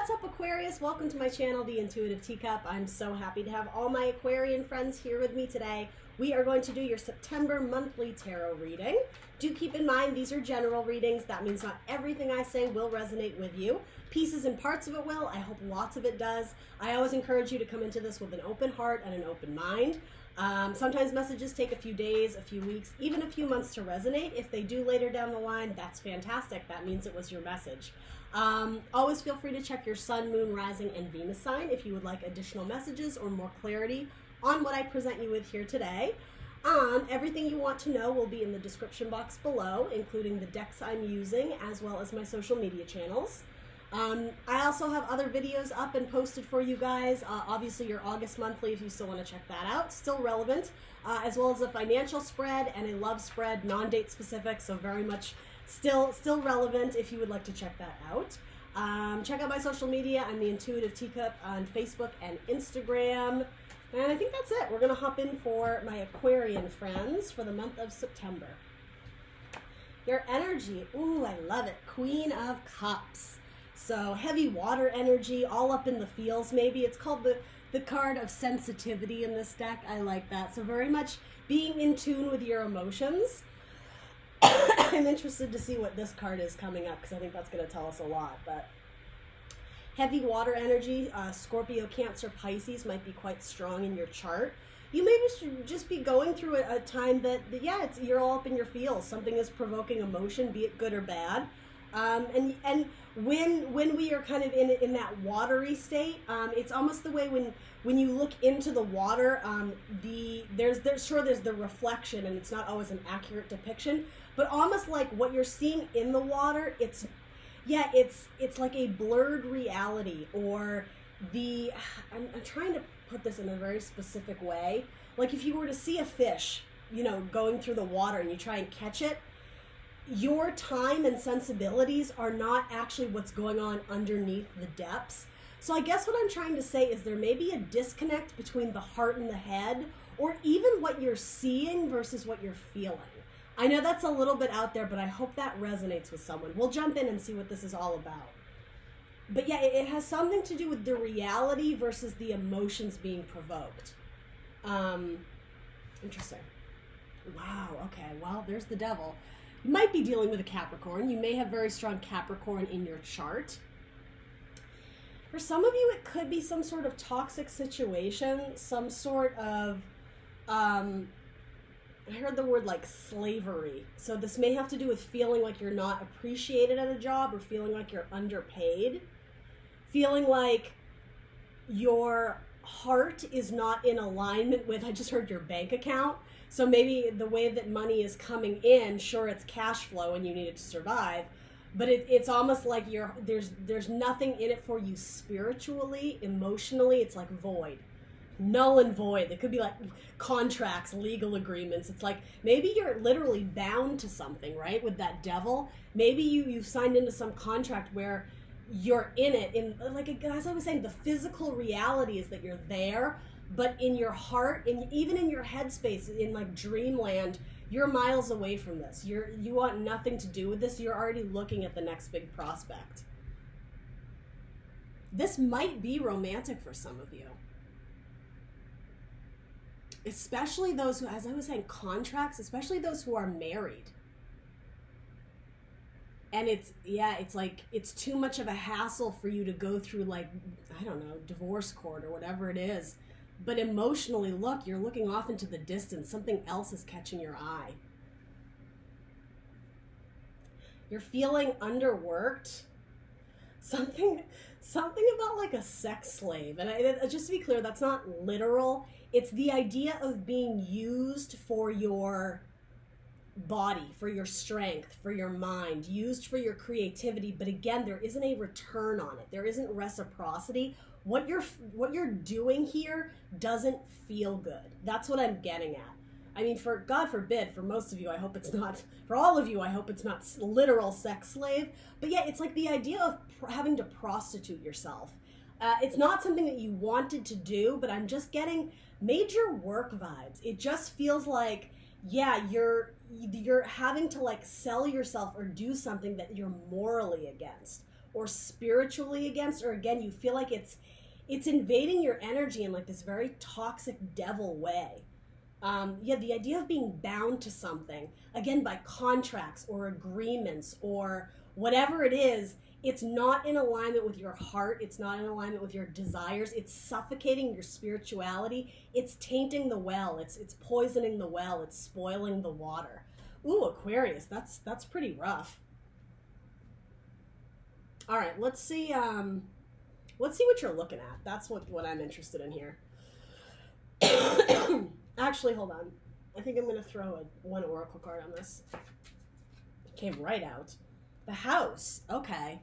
What's up, Aquarius? Welcome to my channel, The Intuitive Teacup. I'm so happy to have all my Aquarian friends here with me today. We are going to do your September monthly tarot reading. Do keep in mind these are general readings. That means not everything I say will resonate with you. Pieces and parts of it will. I hope lots of it does. I always encourage you to come into this with an open heart and an open mind. Sometimes messages take a few days, a few weeks, even a few months to resonate. If they do later down the line, that's fantastic. That means it was your message. Always feel free to check your sun, moon, rising, and Venus sign if you would like additional messages or more clarity on what I present you with here today. Everything you want to know will be in the description box below, including the decks I'm using, as well as my social media channels. I also have other videos up and posted for you guys. Obviously your August monthly, if you still want to check that out, still relevant, as well as a financial spread and a love spread, non-date specific, so very much still relevant if you would like to check that out. Check out my social media. I'm The Intuitive Teacup on Facebook and Instagram. And I think that's it. We're going to hop in for my Aquarian friends for the month of September. Your energy. Ooh, I love it. Queen of Cups. So heavy water energy, all up in the feels maybe. It's called the card of sensitivity in this deck. I like that. So very much being in tune with your emotions. I'm interested to see what this card is coming up because I think that's going to tell us a lot. But heavy water energy, Scorpio, Cancer, Pisces might be quite strong in your chart. You maybe should just be going through a time that yeah, you're all up in your feels. Something is provoking emotion, be it good or bad. And when we are kind of in that watery state, it's almost the way when you look into the water, there's the reflection, and it's not always an accurate depiction, but almost like what you're seeing in the water, it's like a blurred reality, or I'm trying to put this in a very specific way. Like if you were to see a fish, going through the water and you try and catch it, your time and sensibilities are not actually what's going on underneath the depths. So I guess what I'm trying to say is there may be a disconnect between the heart and the head, or even what you're seeing versus what you're feeling. I know that's a little bit out there, but I hope that resonates with someone. We'll jump in and see what this is all about. But yeah, it has something to do with the reality versus the emotions being provoked. Interesting. Wow, okay, well, there's the devil. You might be dealing with a Capricorn. You may have very strong Capricorn in your chart. For some of you, it could be some sort of toxic situation, some sort of, I heard the word like slavery. So this may have to do with feeling like you're not appreciated at a job, or feeling like you're underpaid, feeling like your heart is not in alignment with, I just heard, your bank account. So maybe the way that money is coming in, sure, it's cash flow and you need it to survive, but it's almost like there's nothing in it for you spiritually, emotionally. It's like void, null and void. It could be like contracts, legal agreements. It's like maybe you're literally bound to something, right? With that devil, maybe you've signed into some contract where you're in it, in like, as I was saying, the physical reality is that you're there, but in your heart, and even in your headspace, in like dreamland, you're miles away from this. You want nothing to do with this. You're already looking at the next big prospect. This might be romantic for some of you, especially those who, as I was saying, contracts, especially those who are married. And it's like, it's too much of a hassle for you to go through, like, I don't know, divorce court or whatever it is. But emotionally, look, you're looking off into the distance. Something else is catching your eye. You're feeling underworked. Something about like a sex slave. And just to be clear, that's not literal. It's the idea of being used for your body, for your strength, for your mind, used for your creativity. But again, there isn't a return on it. There isn't reciprocity. What you're doing here doesn't feel good. That's what I'm getting at. I mean, for God forbid, for most of you, I hope it's not, for all of you, I hope it's not literal sex slave. But yeah, it's like the idea of having to prostitute yourself. It's not something that you wanted to do, but I'm just getting major work vibes. It just feels like, yeah, you're having to like sell yourself or do something that you're morally against. or spiritually against, or again, you feel like it's invading your energy in like this very toxic devil way. Yeah, the idea of being bound to something, again, by contracts or agreements or whatever it is, it's not in alignment with your heart. It's not in alignment with your desires. It's suffocating your spirituality. It's tainting the well. It's poisoning the well. It's spoiling the water. Ooh, Aquarius, that's pretty rough. All right, let's see what you're looking at. That's what I'm interested in here. Actually, hold on. I think I'm going to throw one oracle card on this. It came right out. The house. Okay.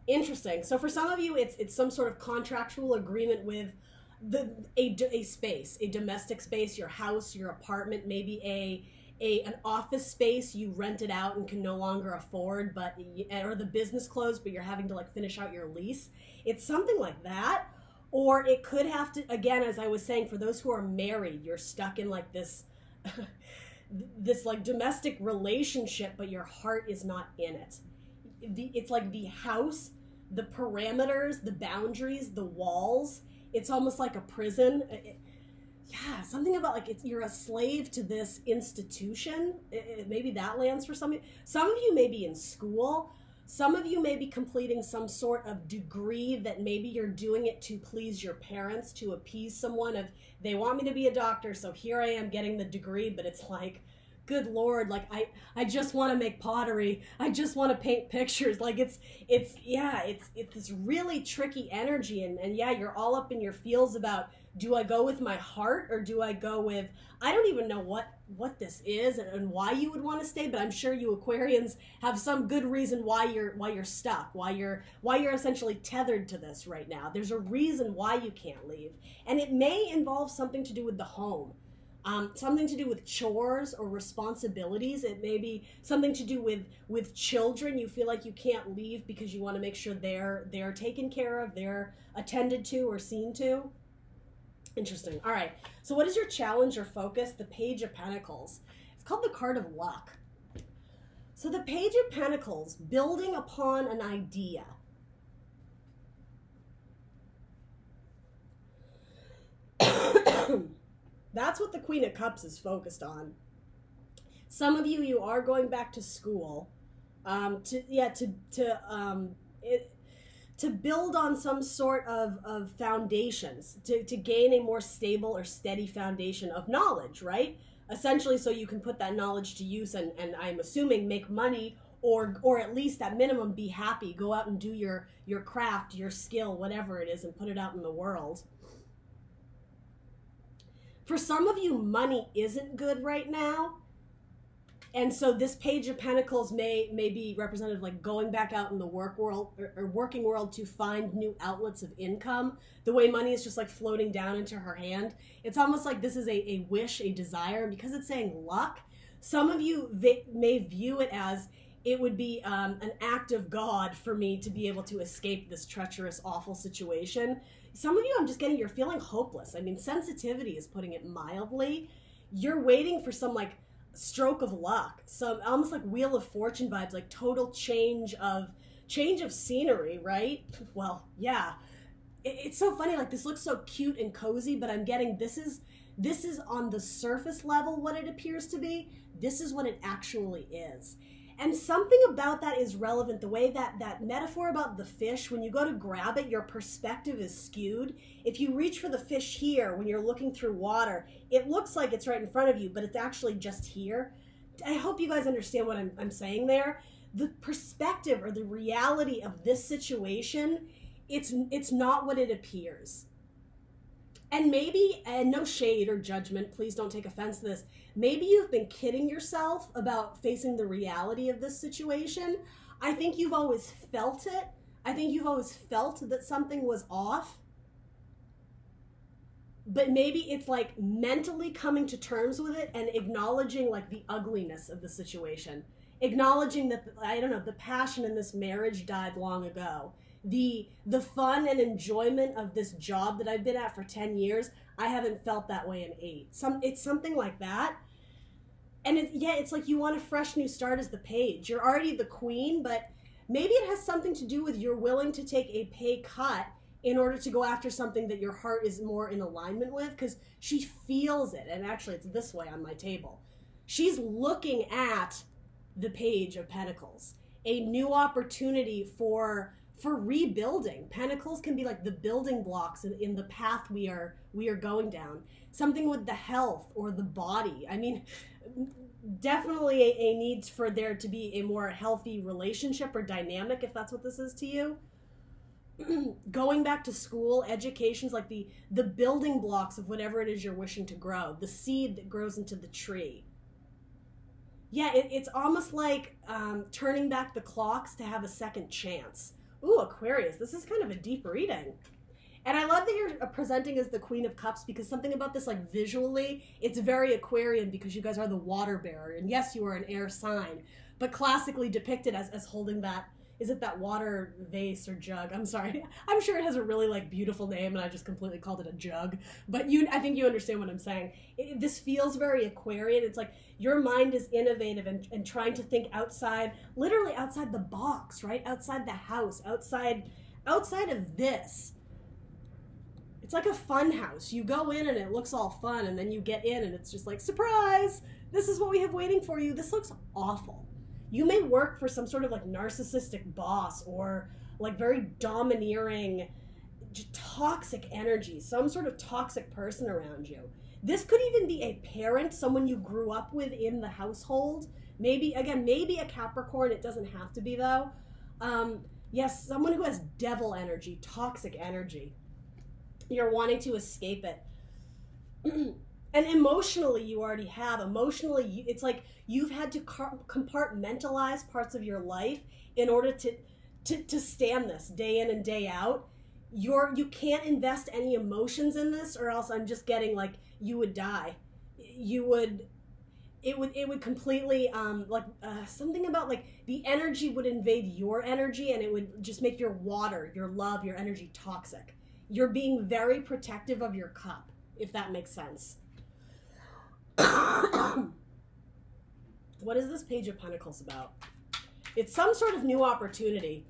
Interesting. So for some of you, it's some sort of contractual agreement with a space, a domestic space, your house, your apartment, maybe an office space you rented out and can no longer afford, or the business closed, but you're having to like finish out your lease. It's something like that. Or it could have to, again, as I was saying, for those who are married, you're stuck in like this this like domestic relationship, but your heart is not in it. It's like the house, the parameters, the boundaries, the walls. It's almost like a prison. Yeah, something about like you're a slave to this institution. Maybe that lands for some of you. Some of you may be in school. Some of you may be completing some sort of degree that maybe you're doing it to please your parents, to appease someone. Of they want me to be a doctor, so here I am getting the degree, but it's like, good Lord, like I just want to make pottery. I just want to paint pictures. Like it's this really tricky energy, and yeah, you're all up in your feels about, do I go with my heart or do I go with, I don't even know what this is and why you would want to stay, but I'm sure you Aquarians have some good reason why you're stuck, why you're essentially tethered to this right now. There's a reason why you can't leave, and it may involve something to do with the home. Something to do with chores or responsibilities. It may be something to do with children. You feel like you can't leave because you want to make sure they're taken care of, they're attended to or seen to. Interesting. All right. So what is your challenge or focus? The Page of Pentacles. It's called the card of luck. So the Page of Pentacles, building upon an idea. That's what the Queen of Cups is focused on. Some of you are going back to school, to build on some sort of foundations, to gain a more stable or steady foundation of knowledge, right? Essentially, so you can put that knowledge to use and I'm assuming make money, or at least at minimum be happy, go out and do your craft, your skill, whatever it is, and put it out in the world. For some of you, money isn't good right now. And so this Page of Pentacles may be representative, like going back out in the work world or working world to find new outlets of income. The way money is just like floating down into her hand. It's almost like this is a wish, a desire. And because it's saying luck, some of you may view it as it would be an act of God for me to be able to escape this treacherous, awful situation. Some of you, I'm just getting, you're feeling hopeless. I mean, sensitivity is putting it mildly. You're waiting for some like stroke of luck, some almost like Wheel of Fortune vibes, like total change of scenery, right? Well, yeah. It's so funny, like this looks so cute and cozy, but I'm getting this is on the surface level what it appears to be. This is what it actually is. And something about that is relevant. The way that metaphor about the fish, when you go to grab it, your perspective is skewed. If you reach for the fish here, when you're looking through water, it looks like it's right in front of you, but it's actually just here. I hope you guys understand what I'm saying there. The perspective or the reality of this situation, it's not what it appears. And maybe, and no shade or judgment, please don't take offense to this, maybe you've been kidding yourself about facing the reality of this situation. I think you've always felt it. I think you've always felt that something was off. But maybe it's like mentally coming to terms with it and acknowledging like the ugliness of the situation. Acknowledging that, I don't know, the passion in this marriage died long ago. The fun and enjoyment of this job that I've been at for 10 years, I haven't felt that way in 8. It's something like that. And it's like you want a fresh new start as the Page. You're already the Queen, but Maybe it has something to do with you're willing to take a pay cut in order to go after something that your heart is more in alignment with, because she feels it. And actually, it's this way on my table. She's looking at the Page of Pentacles, a new opportunity for rebuilding. Pentacles can be like the building blocks in the path we are going down. Something with the health or the body. I mean, definitely a need for there to be a more healthy relationship or dynamic, if that's what this is to you. Going back to school, education's like the building blocks of whatever it is you're wishing to grow, the seed that grows into the tree. Yeah, it's almost like turning back the clocks to have a second chance. Ooh, Aquarius, this is kind of a deep reading. And I love that you're presenting as the Queen of Cups, because something about this, like visually, it's very Aquarian because you guys are the water bearer. And yes, you are an air sign, but classically depicted as holding that, is it that water vase or jug? I'm sorry. I'm sure it has a really like beautiful name and I just completely called it a jug. But I think you understand what I'm saying. This feels very Aquarian. It's like your mind is innovative and trying to think outside, literally outside the box, right? Outside the house, outside of this. It's like a fun house. You go in and it looks all fun, and then you get in and it's just like, surprise, this is what we have waiting for you. This looks awful. You may work for some sort of like narcissistic boss or like very domineering, toxic energy, some sort of toxic person around you. This could even be a parent, someone you grew up with in the household. Maybe a Capricorn. It doesn't have to be though. Yes, someone who has devil energy, toxic energy. You're wanting to escape it. And emotionally, you already have. Emotionally, it's like you've had to compartmentalize parts of your life in order to stand this day in and day out. You can't invest any emotions in this, or else I'm just getting like you would die. It would completely something about like the energy would invade your energy, and it would just make your water, your love, your energy toxic. You're being very protective of your cup, if that makes sense. What is this Page of Pentacles about? It's some sort of new opportunity.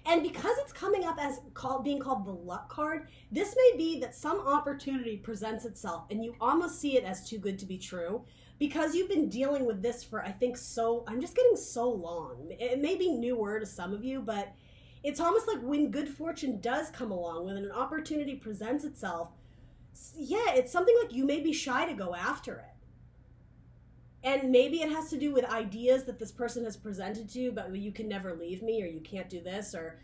And because it's coming up as being called the luck card, this may be that some opportunity presents itself and you almost see it as too good to be true, because you've been dealing with this for, I think, I'm just getting so long. It may be newer to some of you, but it's almost like when good fortune does come along, when an opportunity presents itself, yeah, it's something like you may be shy to go after it. And maybe it has to do with ideas that this person has presented to you, but you can never leave me, or you can't do this, or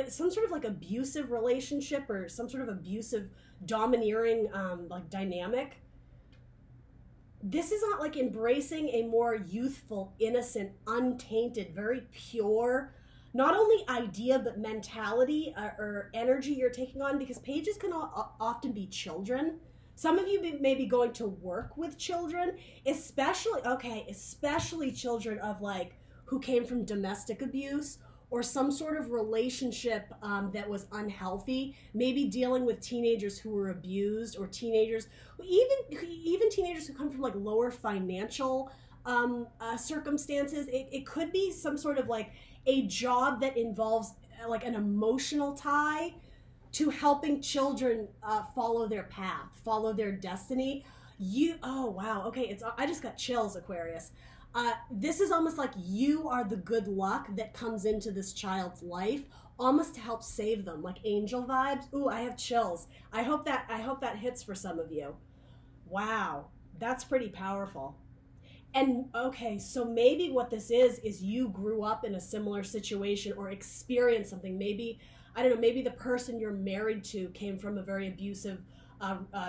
some sort of like abusive relationship, or some sort of abusive, domineering like dynamic. This is not like embracing a more youthful, innocent, untainted, very pure, not only idea, but mentality or energy you're taking on, because pages can often be children. Some of you may be going to work with children, especially children of like who came from domestic abuse or some sort of relationship that was unhealthy, maybe dealing with teenagers who were abused, or teenagers, even teenagers who come from like lower financial circumstances. It could be some sort of like a job that involves like an emotional tie to helping children follow their path, follow their destiny. Oh wow, okay, I just got chills, Aquarius. This is almost like you are the good luck that comes into this child's life, almost to help save them, like angel vibes. Ooh, I have chills. I hope that hits for some of you. Wow, that's pretty powerful. And okay, so maybe what this is you grew up in a similar situation or experienced something. Maybe, I don't know, maybe the person you're married to came from a very abusive,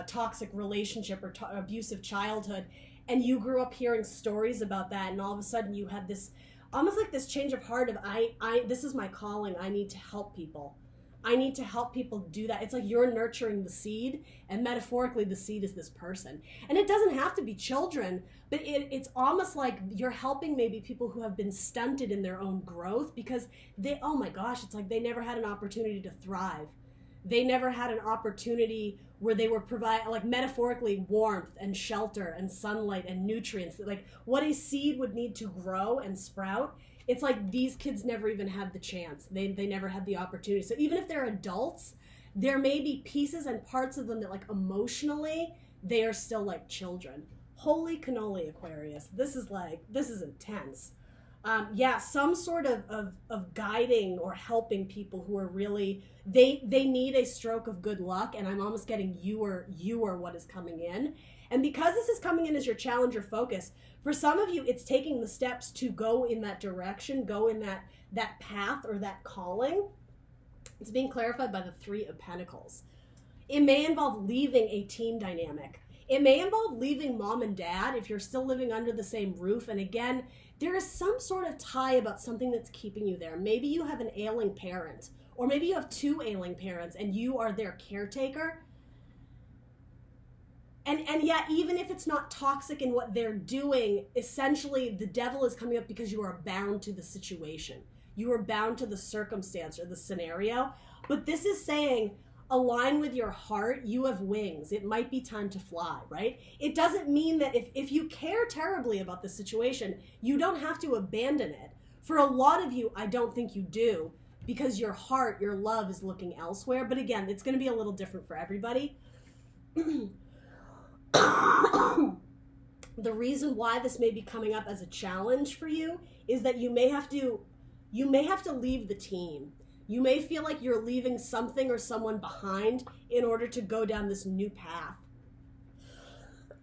toxic relationship or abusive childhood, and you grew up hearing stories about that, and all of a sudden you had this, almost like this change of heart of, this is my calling, I need to help people. I need to help people do that. It's like you're nurturing the seed, and metaphorically the seed is this person. And it doesn't have to be children, but it's almost like you're helping maybe people who have been stunted in their own growth because they, oh my gosh, it's like they never had an opportunity to thrive. They never had an opportunity where they were like metaphorically warmth and shelter and sunlight and nutrients, like what a seed would need to grow and sprout. It's like these kids never even had the chance. They never had the opportunity. So even if they're adults, there may be pieces and parts of them that like emotionally, they are still like children. Holy cannoli, Aquarius. This is intense. Some sort of guiding or helping people who are really, they need a stroke of good luck, and I'm almost getting you are what is coming in. And because this is coming in as your challenge or focus, for some of you, it's taking the steps to go in that direction, go in that path or that calling. It's being clarified by the Three of Pentacles. It may involve leaving a team dynamic. It may involve leaving mom and dad if you're still living under the same roof. And again, there is some sort of tie about something that's keeping you there. Maybe you have an ailing parent, or maybe you have two ailing parents and you are their caretaker. And yet, even if it's not toxic in what they're doing, essentially the devil is coming up because you are bound to the situation. You are bound to the circumstance or the scenario. But this is saying, align with your heart, you have wings. It might be time to fly, right? It doesn't mean that if you care terribly about the situation, you don't have to abandon it. For a lot of you, I don't think you do, because your heart, your love is looking elsewhere. But again, it's going to be a little different for everybody. The reason why this may be coming up as a challenge for you is that you may have to leave the team. You may feel like you're leaving something or someone behind in order to go down this new path.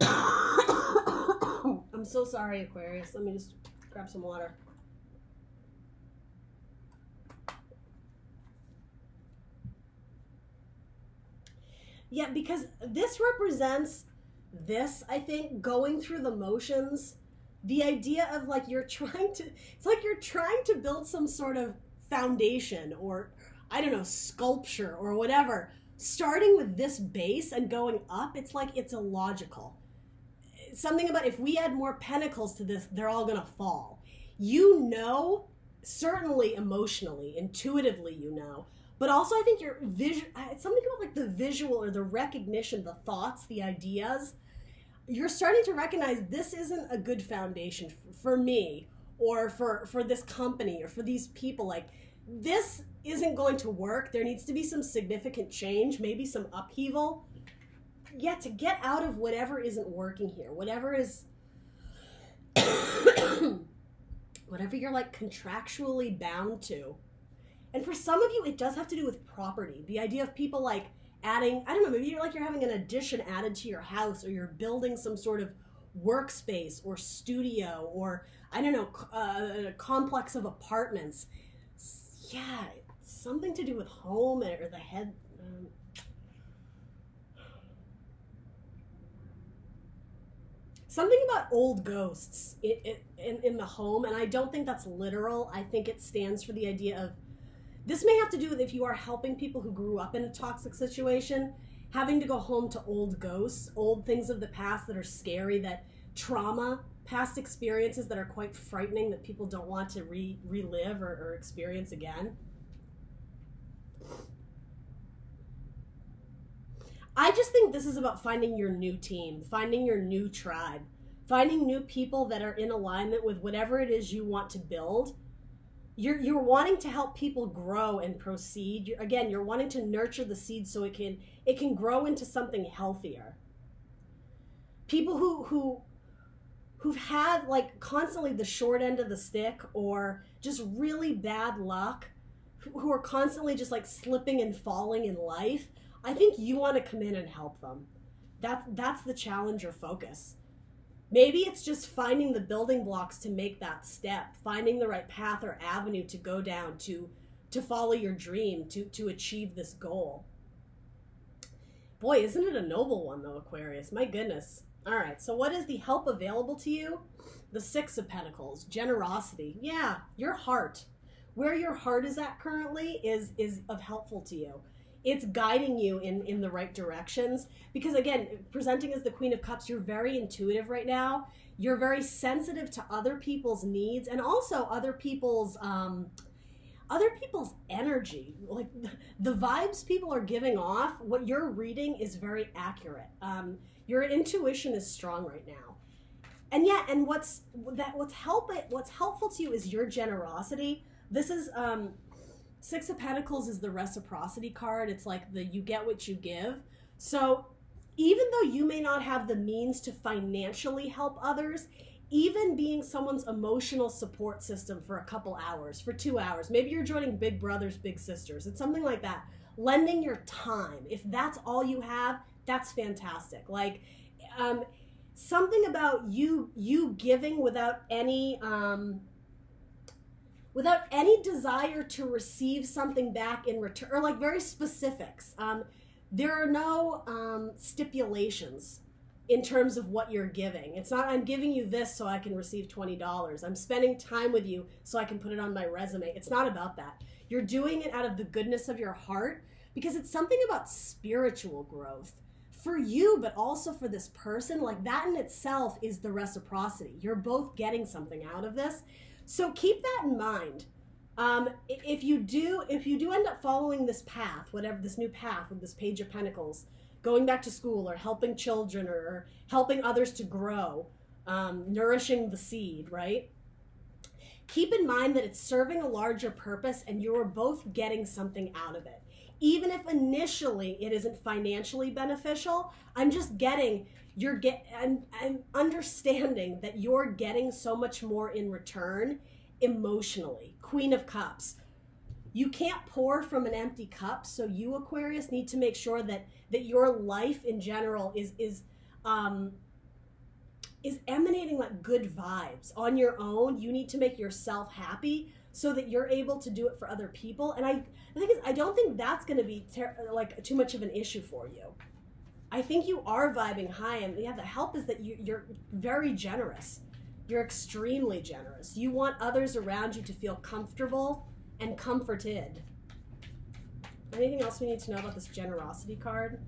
I'm so sorry, Aquarius. Let me just grab some water. Yeah, because this represents this, I think, going through the motions, the idea of like you're trying to build some sort of foundation or, I don't know, sculpture or whatever, starting with this base and going up. It's like it's illogical. Something about if we add more pentacles to this, they're all gonna fall. You know, certainly emotionally, intuitively, you know, but also I think your vision, it's something about like the visual or the recognition, the thoughts, the ideas. You're starting to recognize this isn't a good foundation for me or for this company or for these people. Like, this isn't going to work. There needs to be some significant change, maybe some upheaval. Yeah, to get out of whatever isn't working here, whatever is, whatever you're like contractually bound to. And for some of you, it does have to do with property. The idea of people like adding, I don't know, maybe you're having an addition added to your house, or you're building some sort of workspace or studio, or I don't know, a complex of apartments. Yeah, something to do with home or the head. Something about old ghosts in the home, and I don't think that's literal. I think it stands for the idea of, this may have to do with if you are helping people who grew up in a toxic situation, having to go home to old ghosts, old things of the past that are scary, that trauma, past experiences that are quite frightening that people don't want to relive or experience again. I just think this is about finding your new team, finding your new tribe, finding new people that are in alignment with whatever it is you want to build. You're wanting to help people grow and proceed. You're wanting to nurture the seed so it can grow into something healthier. People who've had like constantly the short end of the stick, or just really bad luck, who are constantly just like slipping and falling in life. I think you want to come in and help them. That's the challenge or focus. Maybe it's just finding the building blocks to make that step, finding the right path or avenue to go down to follow your dream, to achieve this goal. Boy, isn't it a noble one though, Aquarius? My goodness. All right, so what is the help available to you? The Six of Pentacles, generosity. Yeah, your heart. Where your heart is at currently is of helpful to you. It's guiding you in the right directions. Because again, presenting as the Queen of Cups, you're very intuitive right now. You're very sensitive to other people's needs, and also other people's, other people's energy, like the vibes people are giving off, what you're reading is very accurate. Your intuition is strong right now. And yeah, and what's helpful to you is your generosity. This is Six of Pentacles is the reciprocity card. It's like the you get what you give. So even though you may not have the means to financially help others, even being someone's emotional support system for a couple hours, for 2 hours, maybe you're joining Big Brothers, Big Sisters, it's something like that. Lending your time, if that's all you have, that's fantastic. Like something about you giving without any desire to receive something back in return, or like very specifics. There are no stipulations in terms of what you're giving. It's not, I'm giving you this so I can receive $20. I'm spending time with you so I can put it on my resume. It's not about that. You're doing it out of the goodness of your heart because it's something about spiritual growth for you, but also for this person. Like that in itself is the reciprocity. You're both getting something out of this. So keep that in mind. If you do end up following this path, whatever this new path with this Page of Pentacles, going back to school or helping children or helping others to grow, nourishing the seed, right? Keep in mind that it's serving a larger purpose and you're both getting something out of it. Even if initially it isn't financially beneficial, I'm understanding that you're getting so much more in return emotionally. Queen of Cups. You can't pour from an empty cup, so you, Aquarius, need to make sure that your life in general is emanating like good vibes on your own. You need to make yourself happy so that you're able to do it for other people. And I don't think that's going to be like too much of an issue for you. I think you are vibing high, and yeah, the help is that you're very generous. You're extremely generous. You want others around you to feel comfortable and comforted. Anything else we need to know about this generosity card?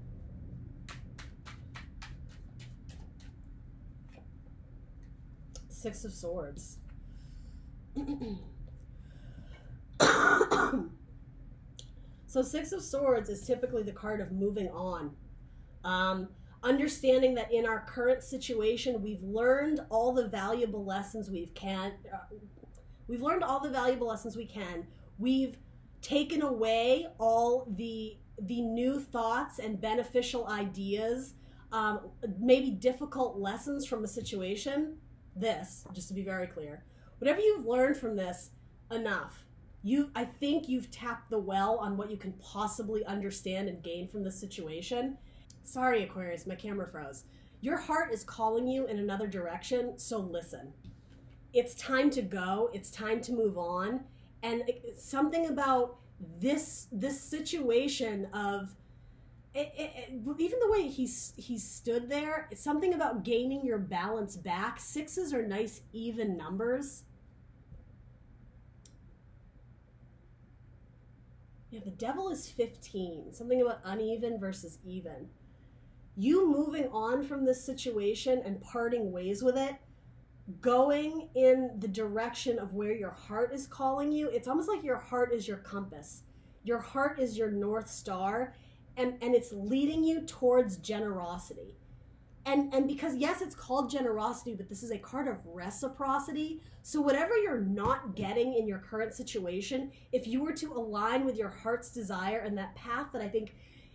Six of Swords. So Six of Swords is typically the card of moving on. Understanding that in our current situation, we've learned all the valuable lessons we can. We've taken away all the new thoughts and beneficial ideas, maybe difficult lessons from a situation. This, just to be very clear, whatever you've learned from this, enough. I think you've tapped the well on what you can possibly understand and gain from this situation. Sorry, Aquarius, my camera froze. Your heart is calling you in another direction, so listen. It's time to go. It's time to move on. And something about this situation of even the way he stood there, it's something about gaining your balance back. Sixes are nice, even numbers. Yeah, the Devil is 15. Something about uneven versus even. You moving on from this situation and parting ways with it, going in the direction of where your heart is calling you. It's almost like your heart is your compass. Your heart is your North Star, and it's leading you towards generosity. And because, yes, it's called generosity, but this is a card of reciprocity. So whatever you're not getting in your current situation, if you were to align with your heart's desire and that path that I think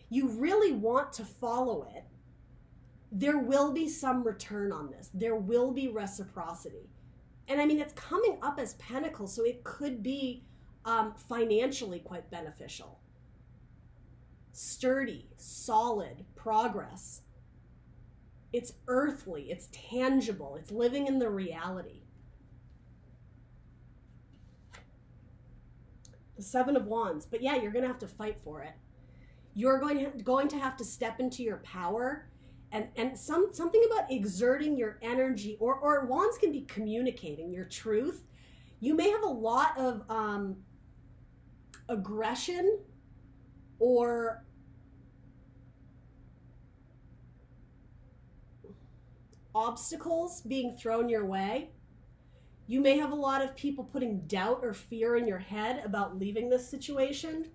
you really want to follow it, there will be some return on this. There will be reciprocity. And I mean, it's coming up as Pentacles, so it could be financially quite beneficial. Sturdy, solid progress. It's earthly, it's tangible, it's living in the reality. The Seven of Wands. But yeah, you're going to have to fight for it. You're going to have to step into your power. And something about exerting your energy, or wands can be communicating your truth. You may have a lot of aggression or obstacles being thrown your way. You may have a lot of people putting doubt or fear in your head about leaving this situation.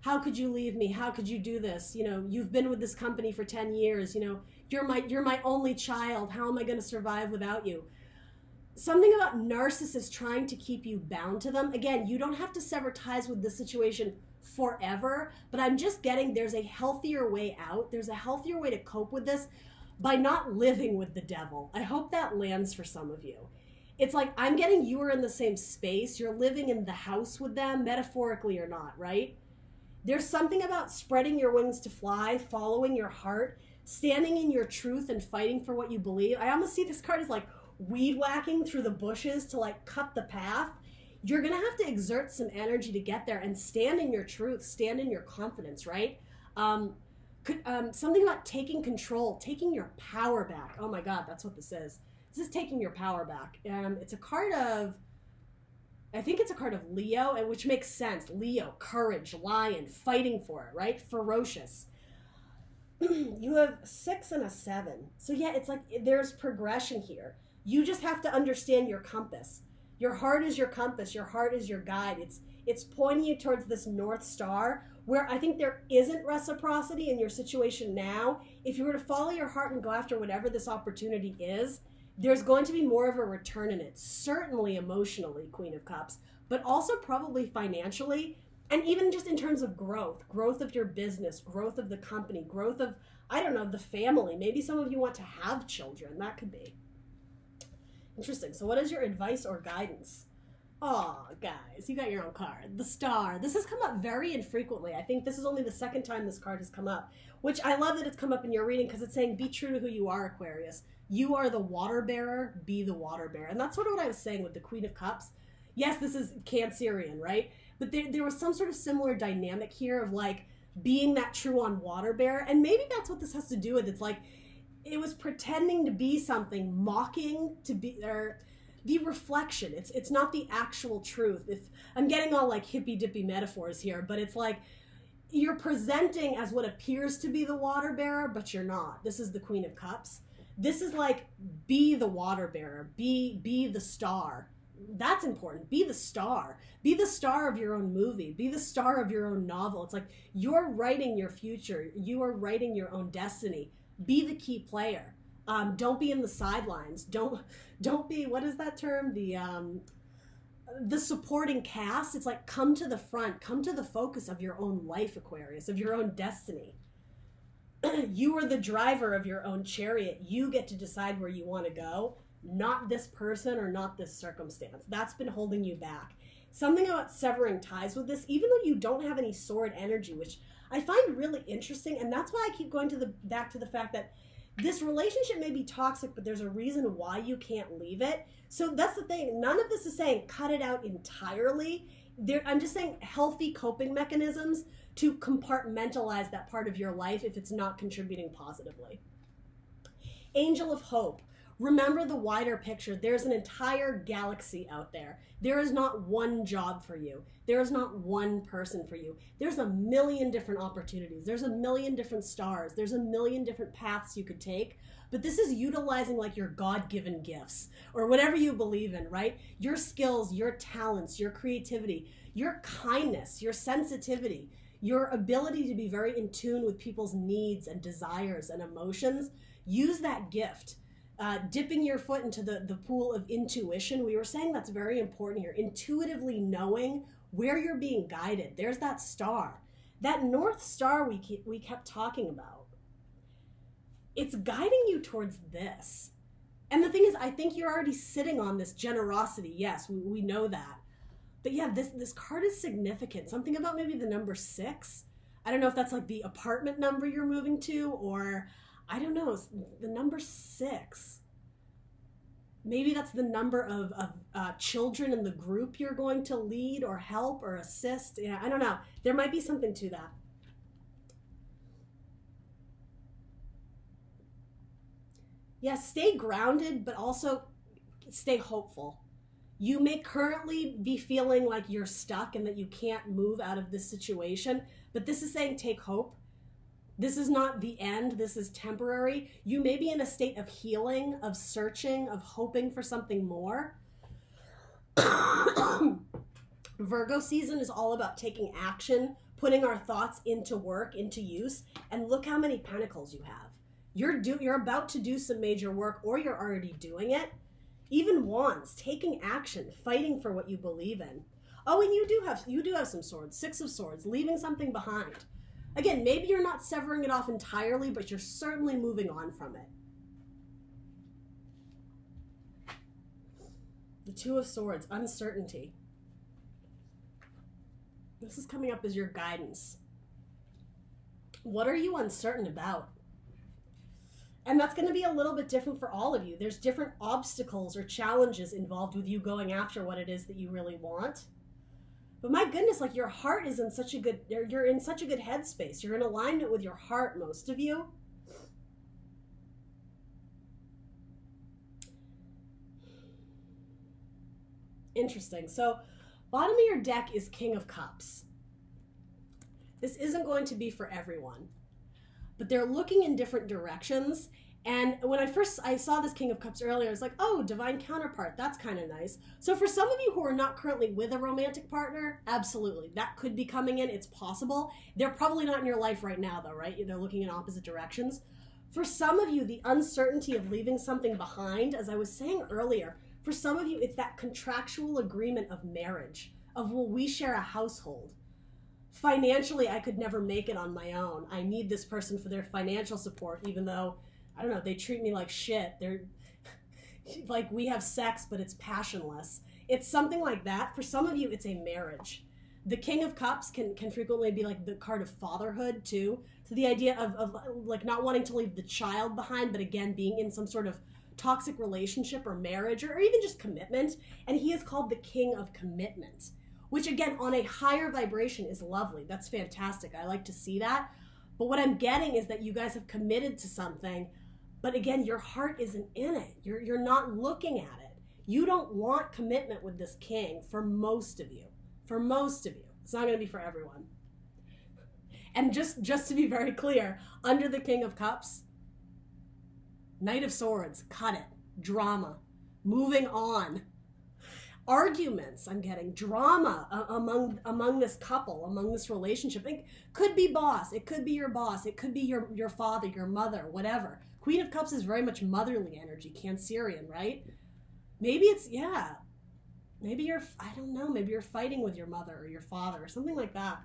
How could you leave me? How could you do this? You know, you've been with this company for 10 years. You know, you're my only child. How am I going to survive without you? Something about narcissists trying to keep you bound to them. Again, you don't have to sever ties with this situation forever, but I'm just getting there's a healthier way out. There's a healthier way to cope with this by not living with the devil. I hope that lands for some of you. It's like I'm getting you are in the same space. You're living in the house with them, metaphorically or not, right? There's something about spreading your wings to fly, following your heart, standing in your truth and fighting for what you believe. I almost see this card as like weed whacking through the bushes to like cut the path. You're going to have to exert some energy to get there and stand in your truth, stand in your confidence, right? Something about taking control, taking your power back. Oh my God, that's what this is. This is taking your power back. It's a card of, I think it's a card of Leo, which makes sense. Leo, courage, lion, fighting for it, right? Ferocious. You have 6 and a 7. So yeah, it's like there's progression here. You just have to understand your compass. Your heart is your compass. Your heart is your guide. It's pointing you towards this North Star where I think there isn't reciprocity in your situation now. If you were to follow your heart and go after whatever this opportunity is, there's going to be more of a return in it. Certainly emotionally, Queen of Cups, but also probably financially, and even just in terms of growth of your business, growth of the company, growth of, I don't know, the family. Maybe some of you want to have children. That could be. Interesting. So what is your advice or guidance? Oh, guys, you got your own card. The Star. This has come up very infrequently. I think this is only the second time this card has come up, which I love that it's come up in your reading because it's saying be true to who you are, Aquarius. You are the water bearer, be the water bearer. And that's sort of what I was saying with the Queen of Cups. Yes, this is Cancerian, right? But there was some sort of similar dynamic here of like being that true on water bearer. And maybe that's what this has to do with. It's like, it was pretending to be something, mocking to be, or the reflection. It's not the actual truth. If I'm getting all like hippy dippy metaphors here, but it's like you're presenting as what appears to be the water bearer, but you're not. This is the Queen of Cups. This is like, be the water bearer, be the star. That's important. Be the star. Be the star of your own movie. Be the star of your own novel. It's like you're writing your future. You are writing your own destiny. Be the key player. Don't be in the sidelines. Don't be, what is that term? The supporting cast. It's like come to the front. Come to the focus of your own life, Aquarius, of your own destiny. You are the driver of your own chariot. You get to decide where you want to go, not this person or not this circumstance. That's been holding you back. Something about severing ties with this, even though you don't have any sword energy, which I find really interesting, and that's why I keep going back to the fact that this relationship may be toxic, but there's a reason why you can't leave it. So that's the thing. None of this is saying cut it out entirely. I'm just saying healthy coping mechanisms to compartmentalize that part of your life if it's not contributing positively. Angel of Hope. Remember the wider picture. There's an entire galaxy out there. There is not one job for you. There is not one person for you. There's a million different opportunities. There's a million different stars. There's a million different paths you could take. But this is utilizing like your God-given gifts or whatever you believe in, right? Your skills, your talents, your creativity, your kindness, your sensitivity, your ability to be very in tune with people's needs and desires and emotions. Use that gift. Dipping your foot into the pool of intuition. We were saying that's very important here. Intuitively knowing where you're being guided. There's that star. That North Star we kept talking about. It's guiding you towards this. And the thing is, I think you're already sitting on this generosity. Yes, we know that. But yeah, this card is significant. Something about maybe the number 6. I don't know if that's like the apartment number you're moving to, or I don't know, the number 6. Maybe that's the number of children in the group you're going to lead or help or assist. Yeah, I don't know. There might be something to that. Yeah, stay grounded, but also stay hopeful. You may currently be feeling like you're stuck and that you can't move out of this situation, but this is saying take hope. This is not the end. This is temporary. You may be in a state of healing, of searching, of hoping for something more. Virgo season is all about taking action, putting our thoughts into work, into use, and look how many pentacles you have. You're about to do some major work, or you're already doing it. Even wands, taking action, fighting for what you believe in. Oh, and you do have some swords, 6 of swords, leaving something behind. Again, maybe you're not severing it off entirely, but you're certainly moving on from it. The 2 of swords, uncertainty. This is coming up as your guidance. What are you uncertain about? And that's going to be a little bit different for all of you. There's different obstacles or challenges involved with you going after what it is that you really want. But my goodness, like your heart is in such a good, you're in such a good headspace. You're in alignment with your heart, most of you. Interesting. So bottom of your deck is King of Cups. This isn't going to be for everyone, but they're looking in different directions. And when I saw this King of Cups earlier, I was like, oh, divine counterpart. That's kind of nice. So for some of you who are not currently with a romantic partner, absolutely. That could be coming in. It's possible. They're probably not in your life right now, though, right? They're looking in opposite directions. For some of you, the uncertainty of leaving something behind, as I was saying earlier, for some of you, it's that contractual agreement of marriage, of, well, we share a household. Financially, I could never make it on my own. I need this person for their financial support, even though, I don't know, they treat me like shit. They're like, we have sex, but it's passionless. It's something like that. For some of you, it's a marriage. The King of Cups can frequently be like the card of fatherhood too. So the idea of like not wanting to leave the child behind, but again, being in some sort of toxic relationship or marriage or even just commitment. And he is called the King of Commitment, which again, on a higher vibration is lovely. That's fantastic. I like to see that. But what I'm getting is that you guys have committed to something, but again, your heart isn't in it. You're not looking at it. You don't want commitment with this king for most of you. For most of you. It's not going to be for everyone. And just to be very clear, under the King of Cups, Knight of Swords, cut it. Drama. Moving on. Arguments, I'm getting. Drama among this couple, among this relationship. It could be boss. It could be your boss. It could be your father, your mother, whatever. Queen of Cups is very much motherly energy, Cancerian, right? Maybe it's, yeah. Maybe you're, I don't know, maybe you're fighting with your mother or your father or something like that.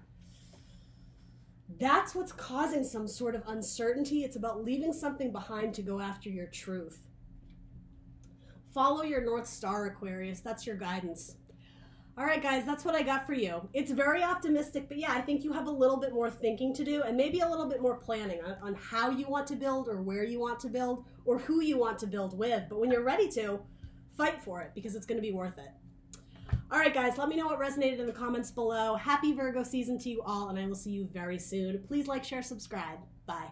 That's what's causing some sort of uncertainty. It's about leaving something behind to go after your truth. Follow your North Star, Aquarius. That's your guidance. All right, guys, that's what I got for you. It's very optimistic, but yeah, I think you have a little bit more thinking to do and maybe a little bit more planning on how you want to build or where you want to build or who you want to build with. But when you're ready to, fight for it because it's going to be worth it. All right, guys, let me know what resonated in the comments below. Happy Virgo season to you all, and I will see you very soon. Please like, share, subscribe. Bye.